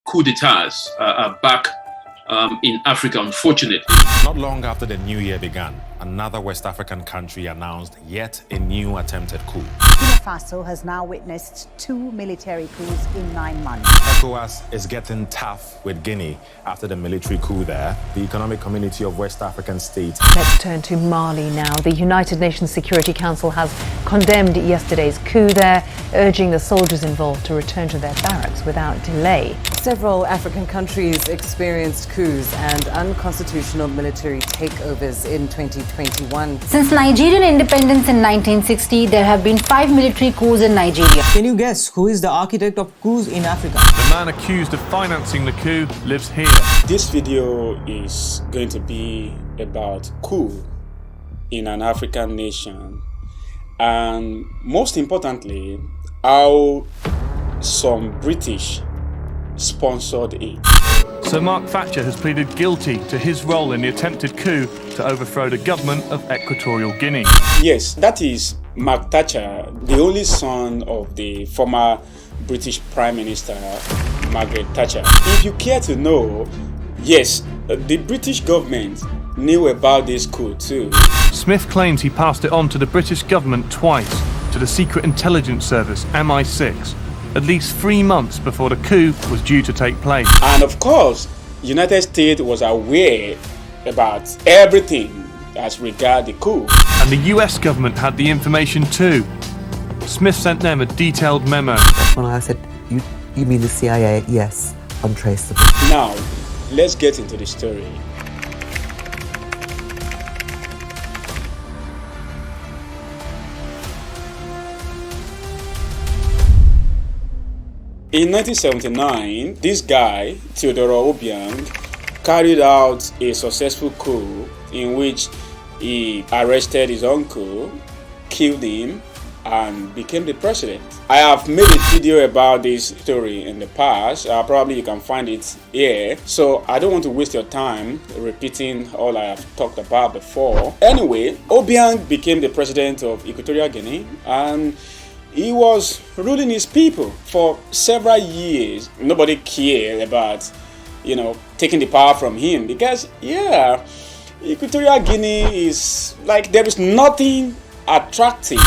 coup d'etats are back in Africa, unfortunately. Not long after the new year began, another West African country announced yet a new attempted coup. Burkina Faso has now witnessed 2 military coups in 9 months. ECOWAS is getting tough with Guinea after the military coup there. The Economic Community of West African States. Let's turn to Mali now. The United Nations Security Council has condemned yesterday's coup there, urging the soldiers involved to return to their barracks without delay. Several African countries experienced coups and unconstitutional military takeovers in 2021. Since Nigerian independence in 1960, there have been 5 military coups in Nigeria. Can you guess who is the architect of coups in Africa? The man accused of financing the coup lives here. This video is going to be about coup in an African nation, and most importantly, how some British sponsored it. Sir Mark Thatcher has pleaded guilty to his role in the attempted coup to overthrow the government of Equatorial Guinea. Yes, that is Mark Thatcher, the only son of the former British Prime Minister Margaret Thatcher. If you care to know, yes, the British government knew about this coup too. Smith claims he passed it on to the British government twice, to the Secret Intelligence Service MI6, at least 3 months before the coup was due to take place. And of course, United States was aware about everything as regards the coup. And the US government had the information too. Smith sent them a detailed memo. That's when I said, you mean the CIA? Yes, untraceable. Now, let's get into the story. In 1979, this guy, Teodoro Obiang, carried out a successful coup in which he arrested his uncle, killed him, and became the president. I have made a video about this story in the past. Probably you can find it here. So I don't want to waste your time repeating all I have talked about before. Anyway, Obiang became the president of Equatorial Guinea, and he was ruling his people for several years. Nobody cared about, taking the power from him because, Equatorial Guinea is like there is nothing attractive.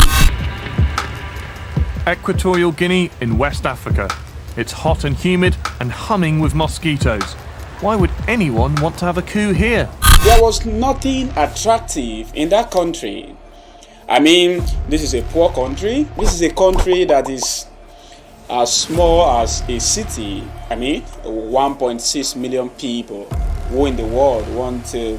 Equatorial Guinea in West Africa. It's hot and humid and humming with mosquitoes. Why would anyone want to have a coup here? There was nothing attractive in that country. I mean, this is a poor country. This is a country that is as small as a city. 1.6 million people who in the world want to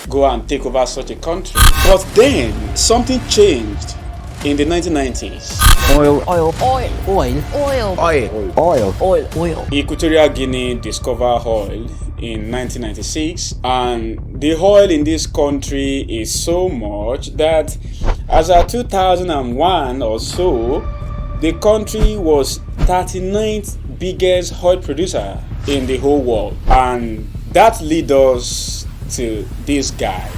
go and take over such a country. But then something changed in the 1990s. Oil. Equatorial Guinea discovered oil in 1996, and the oil in this country is so much that as of 2001 or so, the country was 39th biggest oil producer in the whole world. And that leads us to this guy.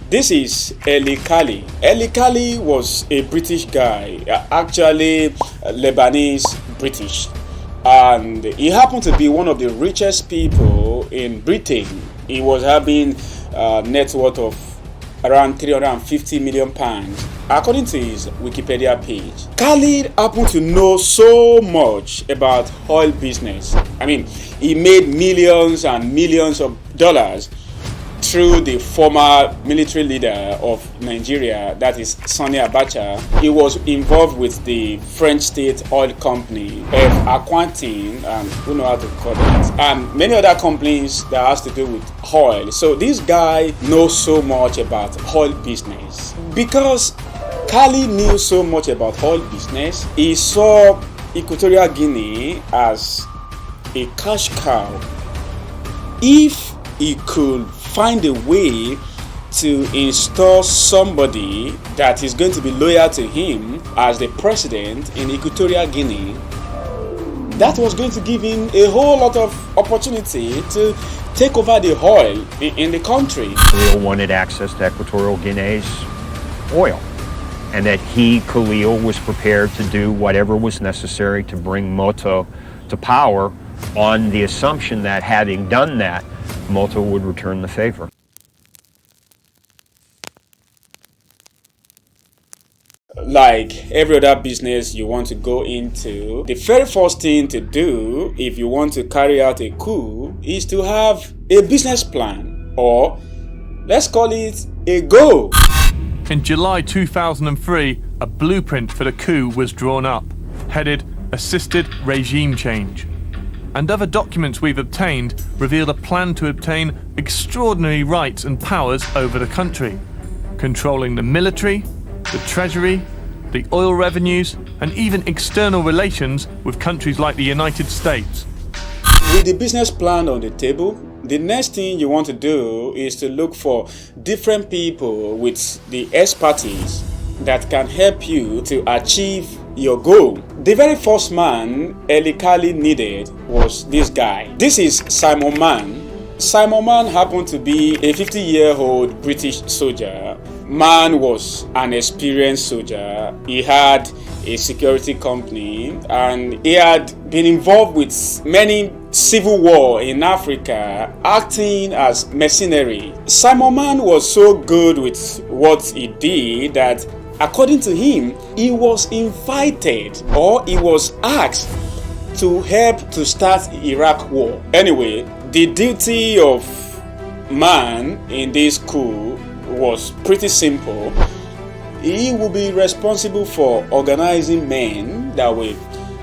This is Eli Kali. Eli Kali was a British guy, actually Lebanese British, and he happened to be one of the richest people in Britain. He was having a net worth of around £350 million, according to his Wikipedia page. Khalid happened to know so much about oil business. He made millions and millions of dollars through the former military leader of Nigeria, that is Sani Abacha. He was involved with the French state oil company, Aquantin, and who know how to call it, and many other companies that has to do with oil. So this guy knows so much about oil business. Because Kali knew so much about oil business, he saw Equatorial Guinea as a cash cow. If he could find a way to install somebody that is going to be loyal to him as the president in Equatorial Guinea, that was going to give him a whole lot of opportunity to take over the oil in the country. We all wanted access to Equatorial Guinea's oil, and that he, Khalil, was prepared to do whatever was necessary to bring Moto to power on the assumption that having done that, Moto would return the favor. Like every other business you want to go into, the very first thing to do if you want to carry out a coup is to have a business plan, or let's call it a goal. In July 2003, a blueprint for the coup was drawn up, headed Assisted Regime Change. And other documents we've obtained reveal a plan to obtain extraordinary rights and powers over the country, controlling the military, the treasury, the oil revenues, and even external relations with countries like the United States. With the business plan on the table, the next thing you want to do is to look for different people with the expertise that can help you to achieve your goal. The very first man Elikali needed was this guy. This is Simon Mann. Simon Mann happened to be a 50-year-old British soldier. Mann was an experienced soldier. He had a security company and he had been involved with many civil war in Africa, acting as mercenary. Simon Mann was so good with what he did that, according to him, he was invited or he was asked to help to start the Iraq war. Anyway, the duty of Mann in this coup was pretty simple. He will be responsible for organizing men that will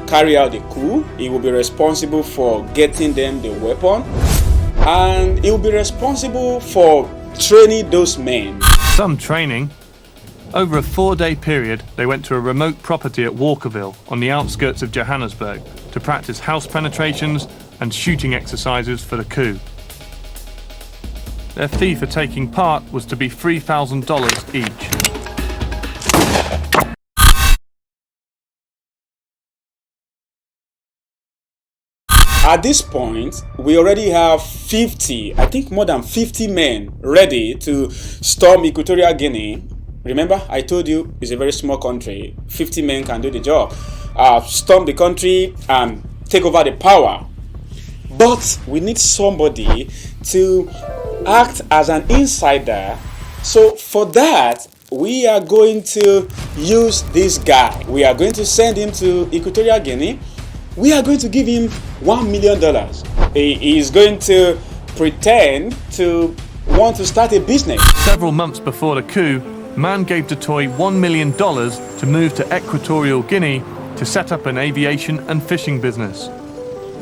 carry out the coup. He will be responsible for getting them the weapon, and he will be responsible for training those men. Some training. Over a 4-day period, they went to a remote property at Walkerville on the outskirts of Johannesburg to practice house penetrations and shooting exercises for the coup. Their fee for taking part was to be $3,000 each. At this point, we already have more than 50 men ready to storm Equatorial Guinea. Remember, I told you it's a very small country. 50 men can do the job. Storm the country and take over the power. But we need somebody to act as an insider. So for that, we are going to use this guy. We are going to send him to Equatorial Guinea. We are going to give him $1 million. He is going to pretend to want to start a business. Several months before the coup, Mann gave Dutoy $1 million to move to Equatorial Guinea to set up an aviation and fishing business.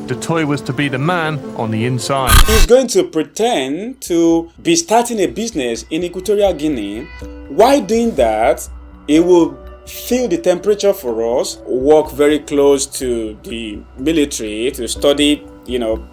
Dutoy was to be the man on the inside. He's going to pretend to be starting a business in Equatorial Guinea. While doing that, he will feel the temperature for us, work very close to the military to study,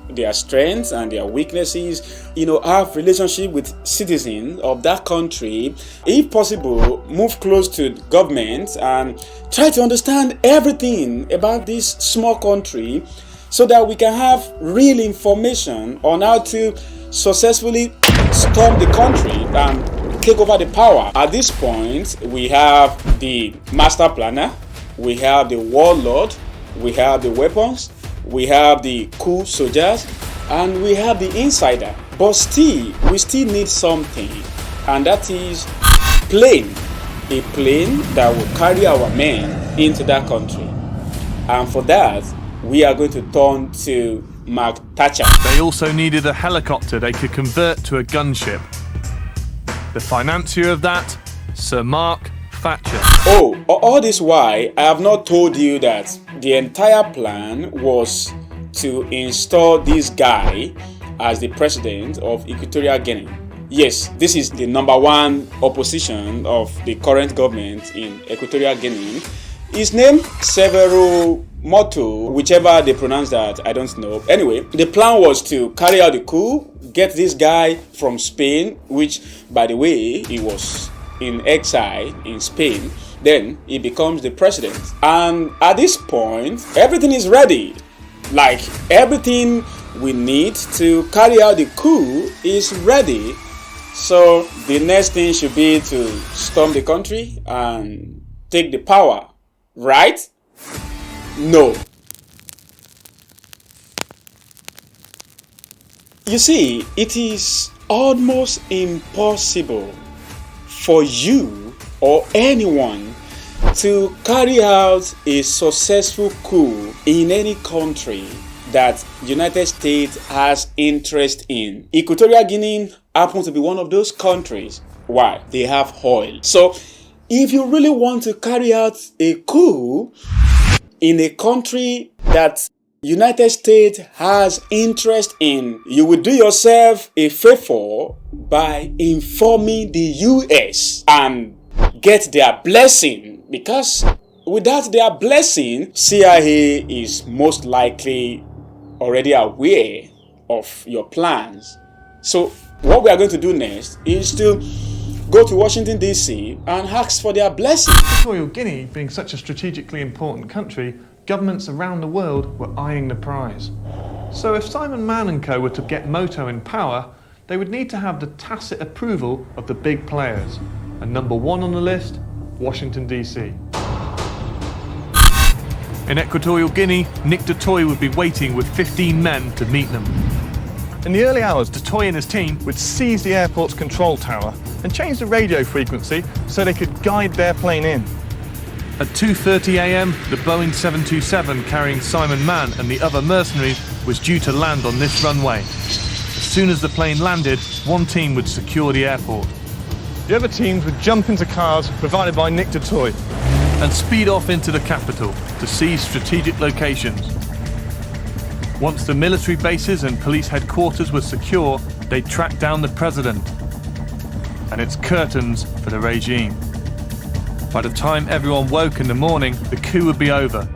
their strengths and their weaknesses, have relationship with citizens of that country. If possible, move close to government and try to understand everything about this small country so that we can have real information on how to successfully storm the country and take over the power. At this point, we have the master planner, we have the warlord, we have the weapons, we have the coup soldiers, and we have the insider. But still, we still need something, and that is plane. A plane that will carry our men into that country. And for that, we are going to turn to Mark Thatcher. They also needed a helicopter they could convert to a gunship. The financier of that, Sir Mark Thatcher. Oh, all this why I have not told you that the entire plan was to install this guy as the president of Equatorial Guinea. Yes, this is the #1 opposition of the current government in Equatorial Guinea. His name, Severo Moto, whichever they pronounce that, I don't know. Anyway, the plan was to carry out the coup, get this guy from Spain, which, by the way, he was in exile in Spain. Then he becomes the president. And at this point, everything is ready. Like, everything we need to carry out the coup is ready. So the next thing should be to storm the country and take the power, right? No. You see, it is almost impossible for you or anyone to carry out a successful coup in any country that United States has interest in. Equatorial Guinea happens to be one of those countries. Why? They have oil. So if you really want to carry out a coup in a country that United States has interest in, you will do yourself a favor by informing the US and get their blessing, because without their blessing, CIA is most likely already aware of your plans. So what we are going to do next is to go to Washington DC and ask for their blessing. Equatorial Guinea being such a strategically important country, governments around the world were eyeing the prize. So if Simon Mann & Co were to get Moto in power, they would need to have the tacit approval of the big players. And number one on the list, Washington DC. In Equatorial Guinea, Nick Dutoy would be waiting with 15 men to meet them. In the early hours, Dutoy and his team would seize the airport's control tower and change the radio frequency so they could guide their plane in. At 2:30 a.m, the Boeing 727 carrying Simon Mann and the other mercenaries was due to land on this runway. As soon as the plane landed, one team would secure the airport. The other teams would jump into cars provided by Nick Dutoy and speed off into the capital to seize strategic locations. Once the military bases and police headquarters were secure, they'd track down the president. And it's curtains for the regime. By the time everyone woke in the morning, the coup would be over.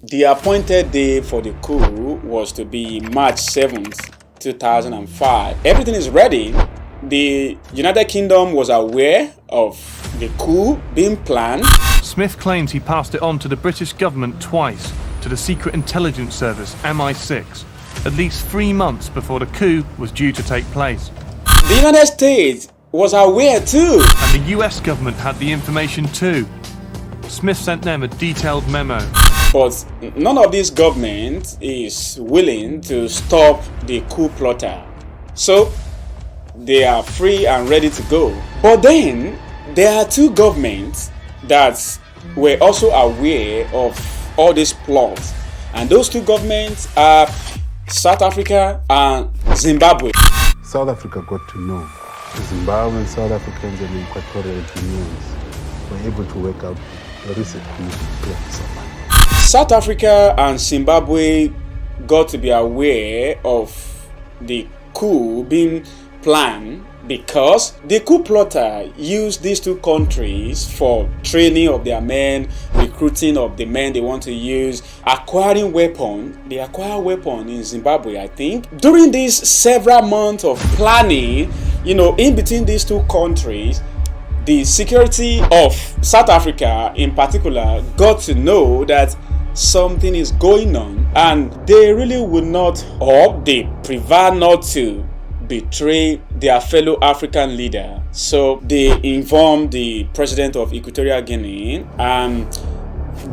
The appointed day for the coup was to be March 7th, 2005. Everything is ready. The United Kingdom was aware of the coup being planned. Smith claims he passed it on to the British government twice, to the Secret Intelligence Service, MI6, at least 3 months before the coup was due to take place. The United States was aware too. And the US government had the information too. Smith sent them a detailed memo. But none of these governments is willing to stop the coup plotter. So they are free and ready to go. But then there are two governments that were also aware of all these plots, and those two governments are South Africa and Zimbabwe. South Africa got to know. The Zimbabweans, South Africans, and the Equatorial Guineans were able to work out the recent coup. South Africa and Zimbabwe got to be aware of the coup being planned because the coup plotter used these two countries for training of their men, recruiting of the men they want to use, acquiring weapons. They acquire weapons in Zimbabwe, I think. During these several months of planning, in between these two countries, the security of South Africa in particular got to know that something is going on, and they really would not, or they prefer not to, betray their fellow African leader. So they informed the president of Equatorial Guinea, and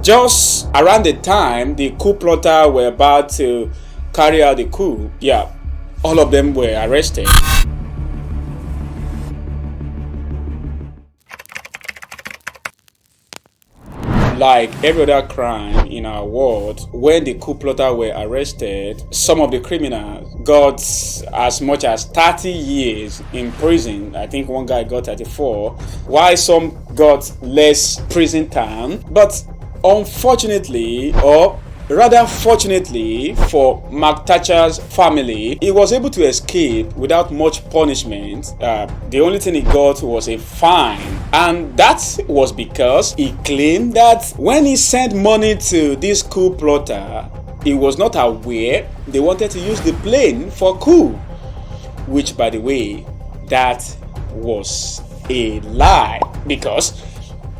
just around the time the coup plotter were about to carry out the coup, all of them were arrested. Like every other crime in our world, when the coup plotter were arrested, some of the criminals got as much as 30 years in prison. I think one guy got 34, while some got less prison time. But unfortunately, or rather fortunately for Mark Thatcher's family, he was able to escape without much punishment. The only thing he got was a fine, and that was because he claimed that when he sent money to this coup plotter, he was not aware they wanted to use the plane for coup, which, by the way, that was a lie, because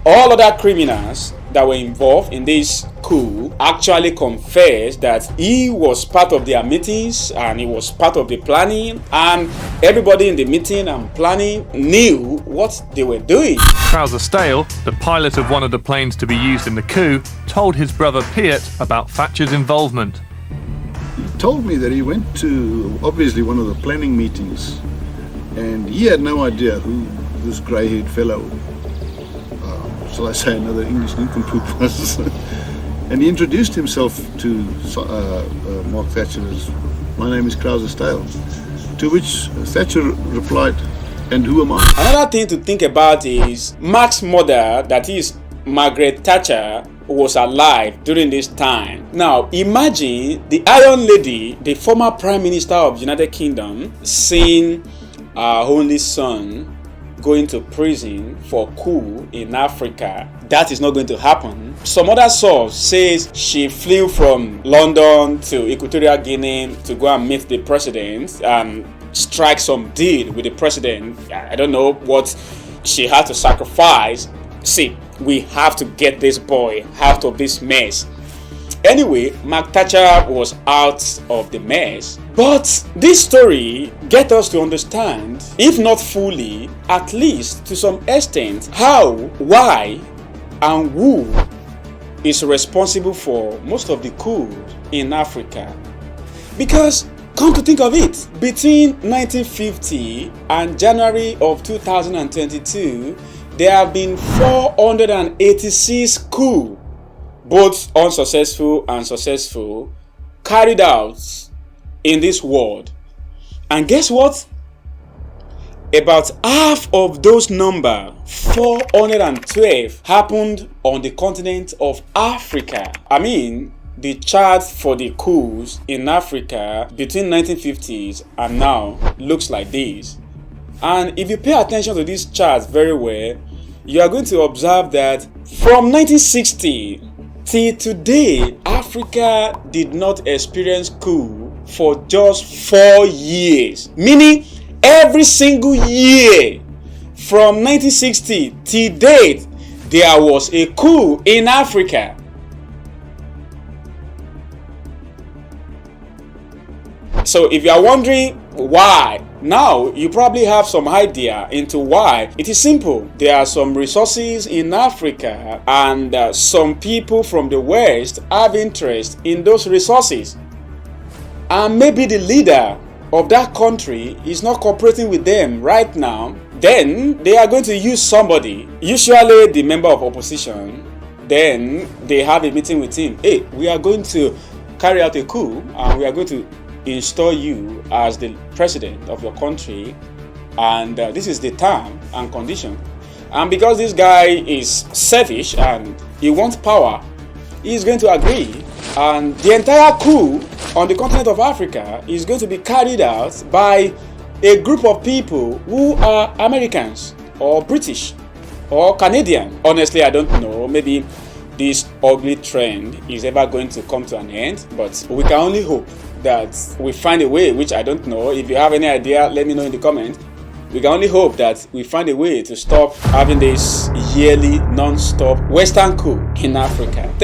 all other criminals that were involved in this coup actually confessed that he was part of their meetings and he was part of the planning, and everybody in the meeting and planning knew what they were doing. Trouser Stale, the pilot of one of the planes to be used in the coup, told his brother Piet about Thatcher's involvement. He told me that he went to, obviously, one of the planning meetings, and he had no idea who this grey-haired fellow, shall I say another English nincompoop was, and he introduced himself to Mark Thatcher as, "My name is Trouser Stale," to which Thatcher replied, "And who am I?" Another thing to think about is Mark's mother, that is Margaret Thatcher, was alive during this time. Now imagine the Iron Lady, the former Prime Minister of the United Kingdom, seeing her only son going to prison for coup in Africa. That is not going to happen. Some other source says she flew from London to Equatorial Guinea to go and meet the president and strike some deal with the president. I don't know what she had to sacrifice. See, we have to get this boy out of this mess. Anyway, Mark Thatcher was out of the mess. But this story gets us to understand, if not fully, at least to some extent, how, why, and who is responsible for most of the coups in Africa. Because, come to think of it, between 1950 and January of 2022, there have been 486 coups, both unsuccessful and successful, carried out in this world. And guess what? About half of those number, 412, happened on the continent of Africa. I mean, the chart for the coups in Africa between 1950s and now looks like this. And if you pay attention to these charts very well, you are going to observe that from 1960 till today, Africa did not experience coup for just 4 years. Meaning, every single year from 1960 till date, there was a coup in Africa. So if you are wondering why, now you probably have some idea into why. It is simple. There are some resources in Africa, and some people from the West have interest in those resources. And maybe the leader of that country is not cooperating with them right now. Then they are going to use somebody, usually the member of opposition. Then they have a meeting with him. Hey, we are going to carry out a coup, and we are going to install you as the president of your country, and this is the term and condition. And because this guy is selfish and he wants power, he is going to agree, and the entire coup on the continent of Africa is going to be carried out by a group of people who are Americans or British or Canadian. Honestly, I don't know. Maybe this ugly trend is ever going to come to an end, but we can only hope that we find a way, which I don't know. If you have any idea, let me know in the comments. We can only hope that we find a way to stop having this yearly non-stop Western coup in Africa.